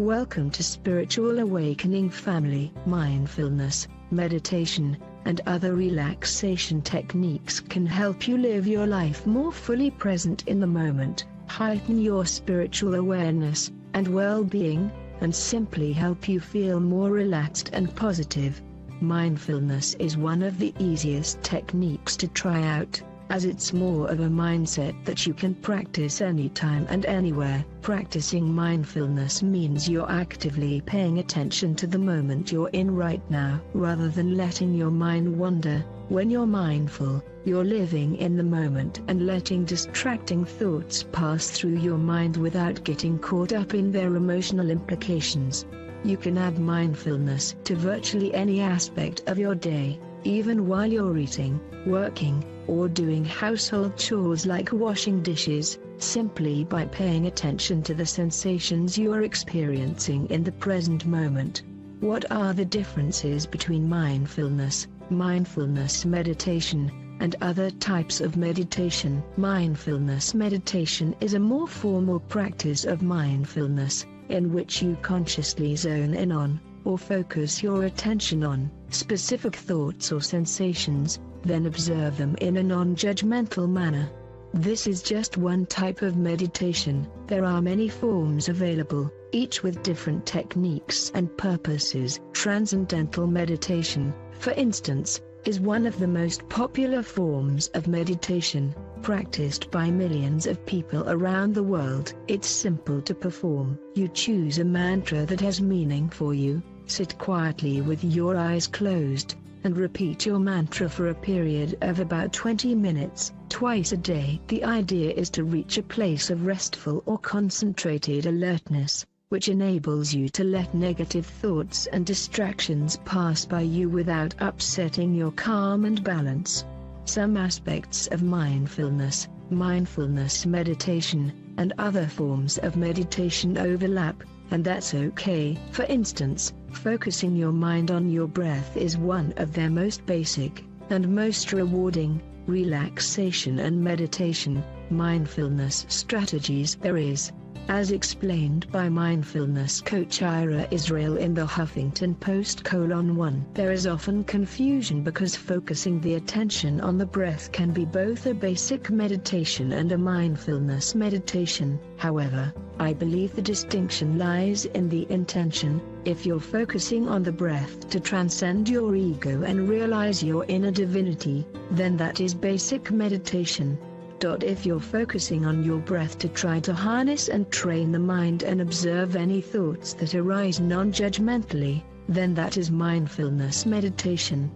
Welcome to Spiritual Awakening Family. Mindfulness, meditation, and other relaxation techniques can help you live your life more fully present in the moment, heighten your spiritual awareness and well-being, and simply help you feel more relaxed and positive. Mindfulness is one of the easiest techniques to try out, as it's more of a mindset that you can practice anytime and anywhere. Practicing mindfulness means you're actively paying attention to the moment you're in right now, rather than letting your mind wander. When you're mindful, you're living in the moment and letting distracting thoughts pass through your mind without getting caught up in their emotional implications. You can add mindfulness to virtually any aspect of your day, even while you're eating, working, or doing household chores like washing dishes, simply by paying attention to the sensations you are experiencing in the present moment. What are the differences between mindfulness, mindfulness meditation, and other types of meditation? Mindfulness meditation is a more formal practice of mindfulness, in which you consciously zone in on, or focus your attention on, specific thoughts or sensations, then observe them in a non-judgmental manner. This is just one type of meditation. There are many forms available, each with different techniques and purposes. Transcendental meditation, for instance, is one of the most popular forms of meditation, practiced by millions of people around the world. It's simple to perform. You choose a mantra that has meaning for you, sit quietly with your eyes closed, and repeat your mantra for a period of about 20 minutes, twice a day. The idea is to reach a place of restful or concentrated alertness, which enables you to let negative thoughts and distractions pass by you without upsetting your calm and balance. Some aspects of mindfulness, mindfulness meditation, and other forms of meditation overlap, and that's okay. For instance, focusing your mind on your breath is one of their most basic and most rewarding relaxation and meditation, mindfulness strategies there is. As explained by mindfulness coach Ira Israel in the Huffington Post: (1) There is often confusion because focusing the attention on the breath can be both a basic meditation and a mindfulness meditation. However, I believe the distinction lies in the intention. If you're focusing on the breath to transcend your ego and realize your inner divinity, then that is basic meditation. If you're focusing on your breath to try to harness and train the mind and observe any thoughts that arise non-judgmentally, then that is mindfulness meditation.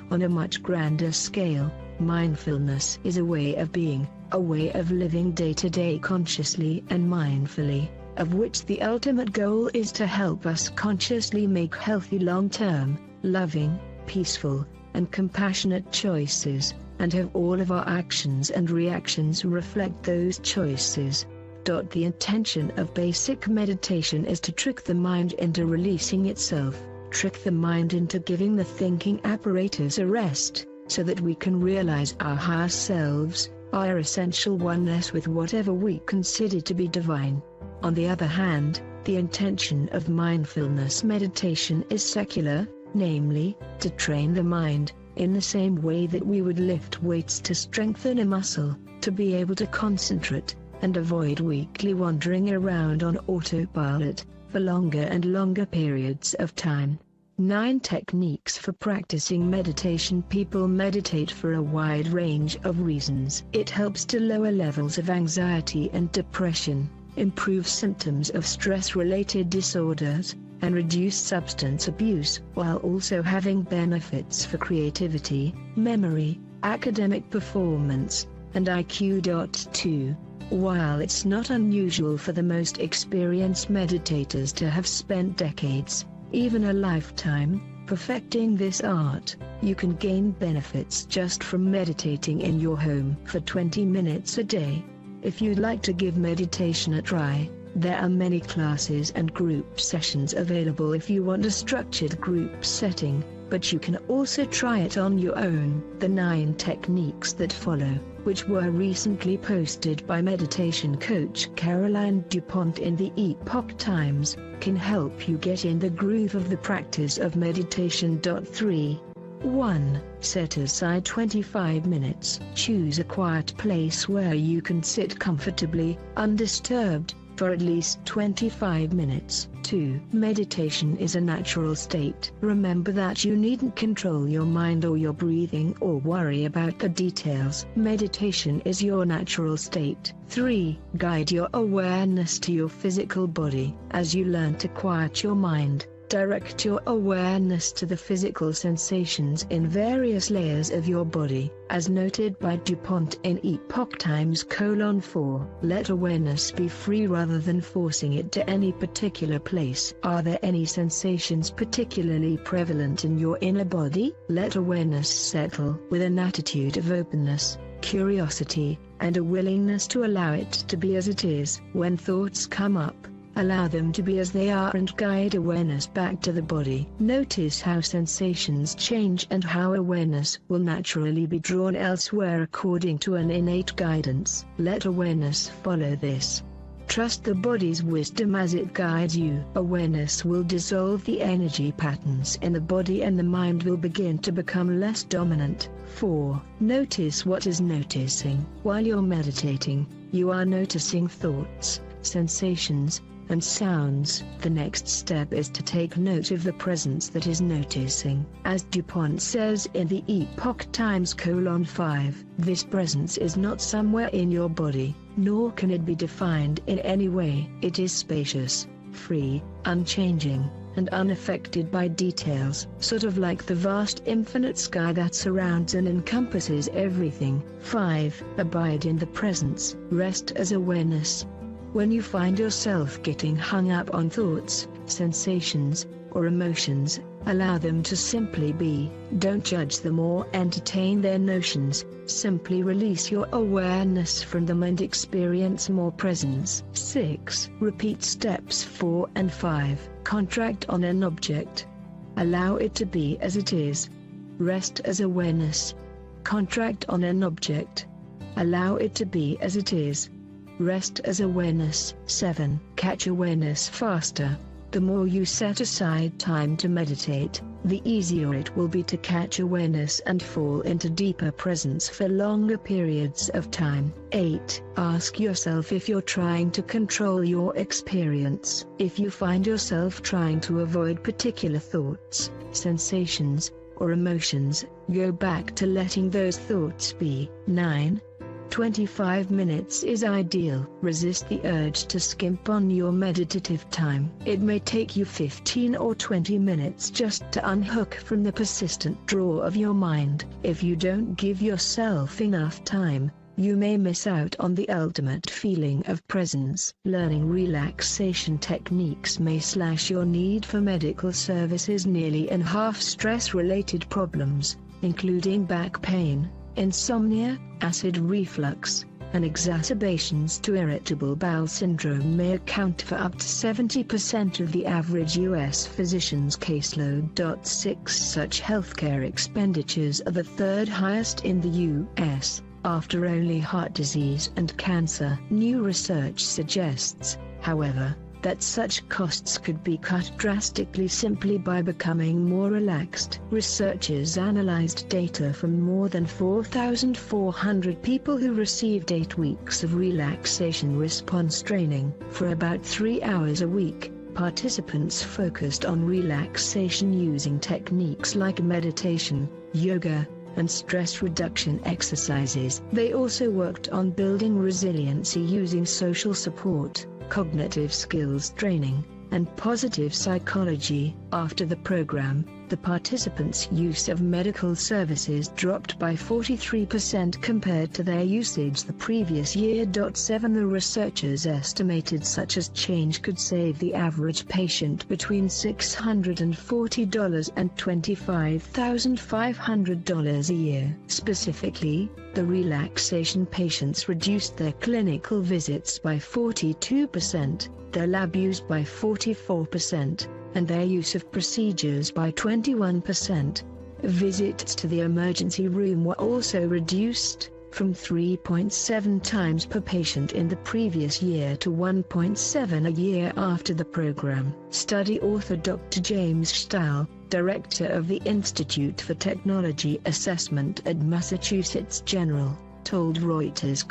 On a much grander scale, mindfulness is a way of being, a way of living day-to-day consciously and mindfully, of which the ultimate goal is to help us consciously make healthy long-term, loving, peaceful, and compassionate choices, and have all of our actions and reactions reflect those choices. The intention of basic meditation is to trick the mind into releasing itself, trick the mind into giving the thinking apparatus a rest, so that we can realize our higher selves, our essential oneness with whatever we consider to be divine. On the other hand, the intention of mindfulness meditation is secular, namely, to train the mind, in the same way that we would lift weights to strengthen a muscle, to be able to concentrate, and avoid weakly wandering around on autopilot, for longer and longer periods of time. 9 techniques for practicing meditation. People meditate for a wide range of reasons. It helps to lower levels of anxiety and depression, improve symptoms of stress-related disorders, and reduce substance abuse, while also having benefits for creativity, memory, academic performance, and IQ. 2. While it's not unusual for the most experienced meditators to have spent decades, even a lifetime, perfecting this art, you can gain benefits just from meditating in your home for 20 minutes a day. If you'd like to give meditation a try, there are many classes and group sessions available. If you want a structured group setting, but you can also try it on your own. The 9 techniques that follow, which were recently posted by meditation coach Caroline DuPont in the Epoch Times, can help you get in the groove of the practice of meditation. 3. 1. Set aside 25 minutes. Choose a quiet place where you can sit comfortably, undisturbed, for at least 25 minutes. 2. Meditation is a natural state. Remember that you needn't control your mind or your breathing or worry about the details. Meditation is your natural state. 3. Guide your awareness to your physical body. As you learn to quiet your mind, direct your awareness to the physical sensations in various layers of your body, as noted by DuPont in Epoch Times: 4. Let awareness be free rather than forcing it to any particular place. Are there any sensations particularly prevalent in your inner body? Let awareness settle with an attitude of openness, curiosity, and a willingness to allow it to be as it is. When thoughts come up, allow them to be as they are and guide awareness back to the body. Notice how sensations change and how awareness will naturally be drawn elsewhere according to an innate guidance. Let awareness follow this. Trust the body's wisdom as it guides you. Awareness will dissolve the energy patterns in the body and the mind will begin to become less dominant. 4. Notice what is noticing. While you're meditating, you are noticing thoughts, sensations, and sounds. The next step is to take note of the presence that is noticing. As DuPont says in the Epoch Times: 5, this presence is not somewhere in your body, nor can it be defined in any way. It is spacious, free, unchanging, and unaffected by details, sort of like the vast infinite sky that surrounds and encompasses everything. 5. Abide in the presence. Rest as awareness. When you find yourself getting hung up on thoughts, sensations, or emotions, allow them to simply be. Don't judge them or entertain their notions, simply release your awareness from them and experience more presence. 6. Repeat steps 4 and 5. Contract on an object. Allow it to be as it is. Rest as awareness. Contract on an object. Allow it to be as it is. Rest as awareness. 7. Catch awareness faster. The more you set aside time to meditate, the easier it will be to catch awareness and fall into deeper presence for longer periods of time. 8. Ask yourself if you're trying to control your experience. If you find yourself trying to avoid particular thoughts, sensations, or emotions, go back to letting those thoughts be. 9. 25 minutes is ideal. Resist the urge to skimp on your meditative time. It may take you 15 or 20 minutes just to unhook from the persistent draw of your mind. If you don't give yourself enough time, you may miss out on the ultimate feeling of presence. Learning relaxation techniques may slash your need for medical services nearly in half. Stress-related problems, including back pain, insomnia, acid reflux, and exacerbations to irritable bowel syndrome may account for up to 70% of the average U.S. physician's caseload. 6. Such healthcare expenditures are the third highest in the U.S., after only heart disease and cancer. New research suggests, however, that such costs could be cut drastically simply by becoming more relaxed. Researchers analyzed data from more than 4,400 people who received 8 weeks of relaxation response training. For about 3 hours a week, participants focused on relaxation using techniques like meditation, yoga, and stress reduction exercises. They also worked on building resiliency using social support, cognitive skills training, and positive psychology. After the program, the participants' use of medical services dropped by 43% compared to their usage the previous year. 7. The researchers estimated such a change could save the average patient between $640 and $25,500 a year. Specifically, the relaxation patients reduced their clinical visits by 42%, their lab use by 44%, and their use of procedures by 21%. Visits to the emergency room were also reduced, from 3.7 times per patient in the previous year to 1.7 a year after the program. Study author Dr. James Stahl, director of the Institute for Technology Assessment at Massachusetts General, told Reuters: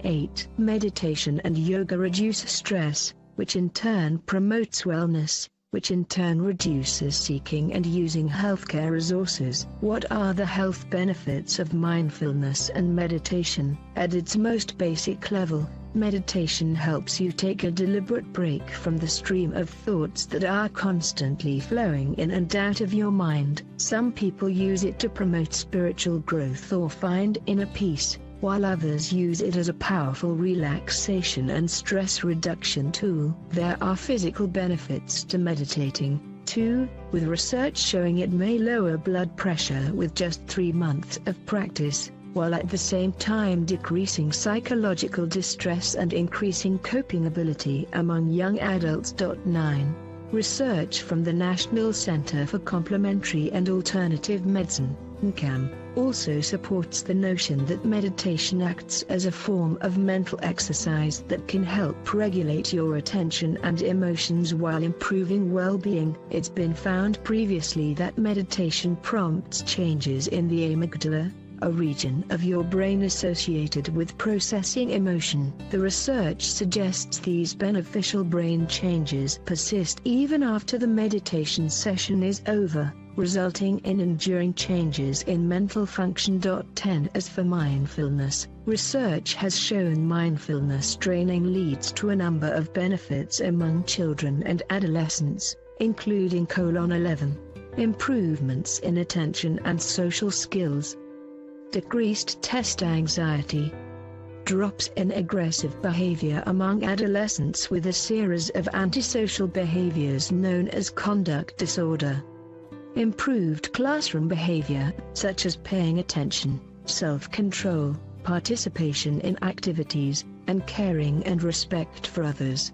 8. Meditation and yoga reduce stress, which in turn promotes wellness, which in turn reduces seeking and using healthcare resources. What are the health benefits of mindfulness and meditation? At its most basic level, meditation helps you take a deliberate break from the stream of thoughts that are constantly flowing in and out of your mind. Some people use it to promote spiritual growth or find inner peace, while others use it as a powerful relaxation and stress reduction tool. There are physical benefits to meditating, too, with research showing it may lower blood pressure with just 3 months of practice, while at the same time decreasing psychological distress and increasing coping ability among young adults. 9. Research from the National Center for Complementary and Alternative Medicine, NCAM, also supports the notion that meditation acts as a form of mental exercise that can help regulate your attention and emotions while improving well-being. It's been found previously that meditation prompts changes in the amygdala, a region of your brain associated with processing emotion. The research suggests these beneficial brain changes persist even after the meditation session is over, resulting in enduring changes in mental function. 10. As for mindfulness, research has shown mindfulness training leads to a number of benefits among children and adolescents, including: 11. Improvements in attention and social skills, decreased test anxiety, drops in aggressive behavior among adolescents with a series of antisocial behaviors known as conduct disorder, improved classroom behavior, such as paying attention, self-control, participation in activities, and caring and respect for others.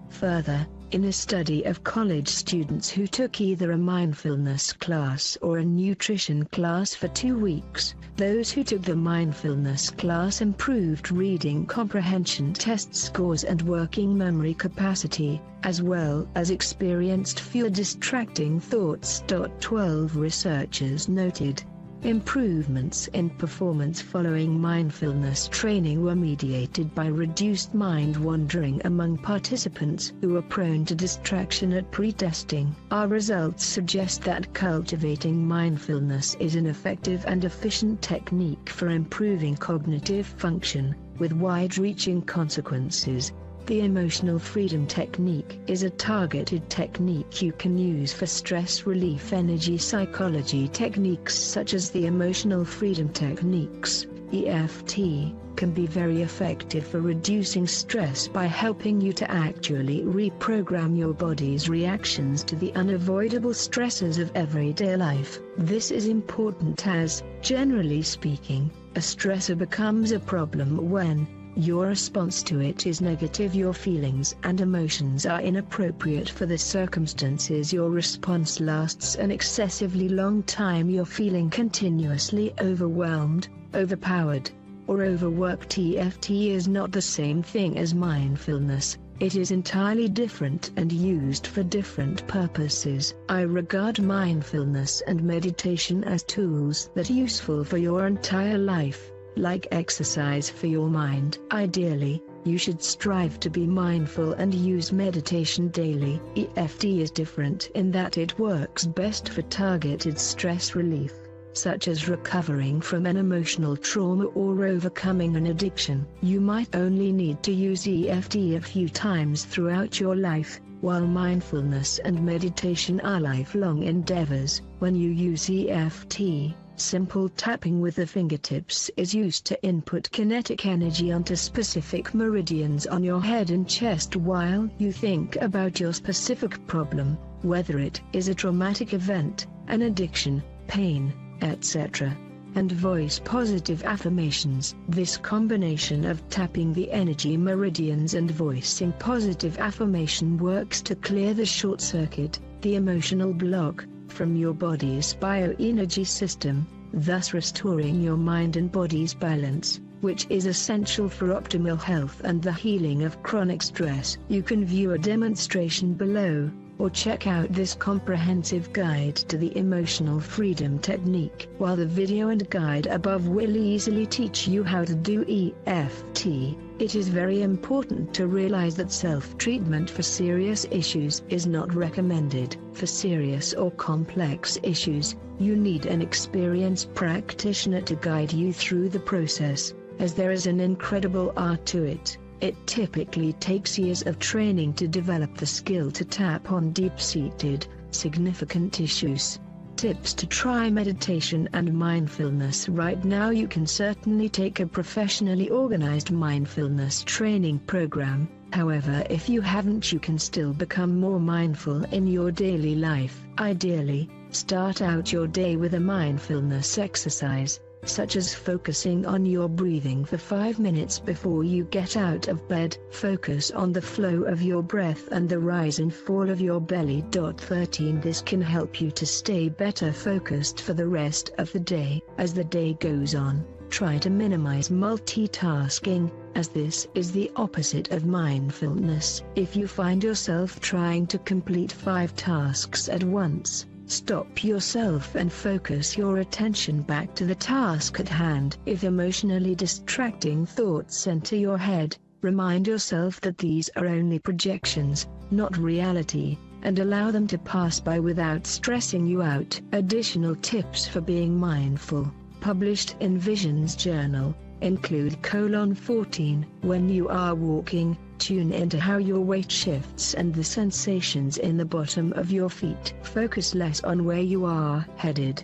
Further, in a study of college students who took either a mindfulness class or a nutrition class for 2 weeks, those who took the mindfulness class improved reading comprehension test scores and working memory capacity, as well as experienced fewer distracting thoughts. 12. Researchers noted improvements in performance following mindfulness training were mediated by reduced mind wandering among participants who were prone to distraction at pre-testing. Our results suggest that cultivating mindfulness is an effective and efficient technique for improving cognitive function, with wide-reaching consequences. The emotional freedom technique is a targeted technique you can use for stress relief. Energy psychology techniques such as the emotional freedom techniques, EFT, can be very effective for reducing stress by helping you to actually reprogram your body's reactions to the unavoidable stresses of everyday life. This is important as, generally speaking, a stressor becomes a problem when your response to it is negative. Your feelings and emotions are inappropriate for the circumstances. Your response lasts an excessively long time. You're feeling continuously overwhelmed, overpowered, or overworked. EFT is not the same thing as mindfulness. It is entirely different and used for different purposes. I regard mindfulness and meditation as tools that are useful for your entire life, like exercise for your mind. Ideally, you should strive to be mindful and use meditation daily. EFT is different in that it works best for targeted stress relief, such as recovering from an emotional trauma or overcoming an addiction. You might only need to use EFT a few times throughout your life, while mindfulness and meditation are lifelong endeavors. When you use EFT, simple tapping with the fingertips is used to input kinetic energy onto specific meridians on your head and chest while you think about your specific problem, whether it is a traumatic event, an addiction, pain, etc., and voice positive affirmations. This combination of tapping the energy meridians and voicing positive affirmation works to clear the short circuit, the emotional block, from your body's bioenergy system, thus restoring your mind and body's balance, which is essential for optimal health and the healing of chronic stress. You can view a demonstration below, or check out this comprehensive guide to the emotional freedom technique. While the video and guide above will easily teach you how to do EFT, it is very important to realize that self-treatment for serious issues is not recommended. For serious or complex issues, you need an experienced practitioner to guide you through the process, as there is an incredible art to it. It typically takes years of training to develop the skill to tap on deep-seated, significant issues. Tips to try meditation and mindfulness right now. You can certainly take a professionally organized mindfulness training program. However, if you haven't, you can still become more mindful in your daily life. Ideally, start out your day with a mindfulness exercise, such as focusing on your breathing for 5 minutes before you get out of bed. Focus on the flow of your breath and the rise and fall of your belly. 13. This can help you to stay better focused for the rest of the day. As the day goes on, try to minimize multitasking, as this is the opposite of mindfulness. If you find yourself trying to complete 5 tasks at once, stop yourself and focus your attention back to the task at hand. If emotionally distracting thoughts enter your head, remind yourself that these are only projections, not reality, and allow them to pass by without stressing you out. Additional tips for being mindful, published in Visions Journal, include: 14. When you are walking, tune into how your weight shifts and the sensations in the bottom of your feet. Focus less on where you are headed.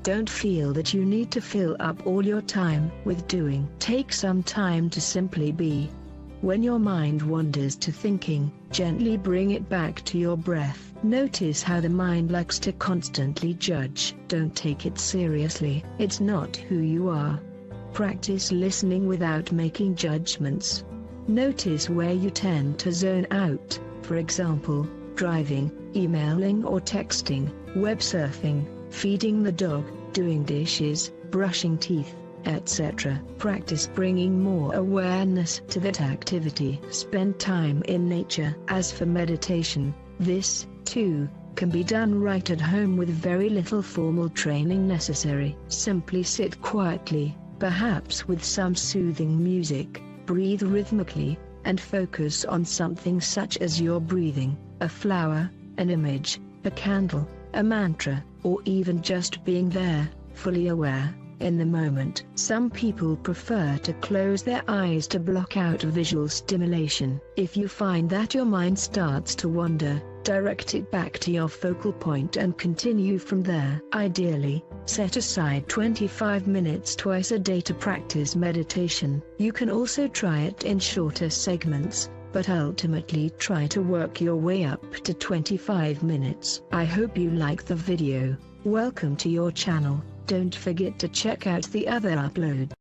Don't feel that you need to fill up all your time with doing. Take some time to simply be. When your mind wanders to thinking, gently bring it back to your breath. Notice how the mind likes to constantly judge. Don't take it seriously. It's not who you are. Practice listening without making judgments. Notice where you tend to zone out, for example, driving, emailing or texting, web surfing, feeding the dog, doing dishes, brushing teeth, etc. Practice bringing more awareness to that activity. Spend time in nature. As for meditation, this, too, can be done right at home with very little formal training necessary. Simply sit quietly, perhaps with some soothing music. Breathe rhythmically, and focus on something such as your breathing, a flower, an image, a candle, a mantra, or even just being there, fully aware, in the moment. Some people prefer to close their eyes to block out visual stimulation. If you find that your mind starts to wander, direct it back to your focal point and continue from there. Ideally, set aside 25 minutes twice a day to practice meditation. You can also try it in shorter segments, but ultimately try to work your way up to 25 minutes. I hope you like the video. Welcome to your channel. Don't forget to check out the other upload.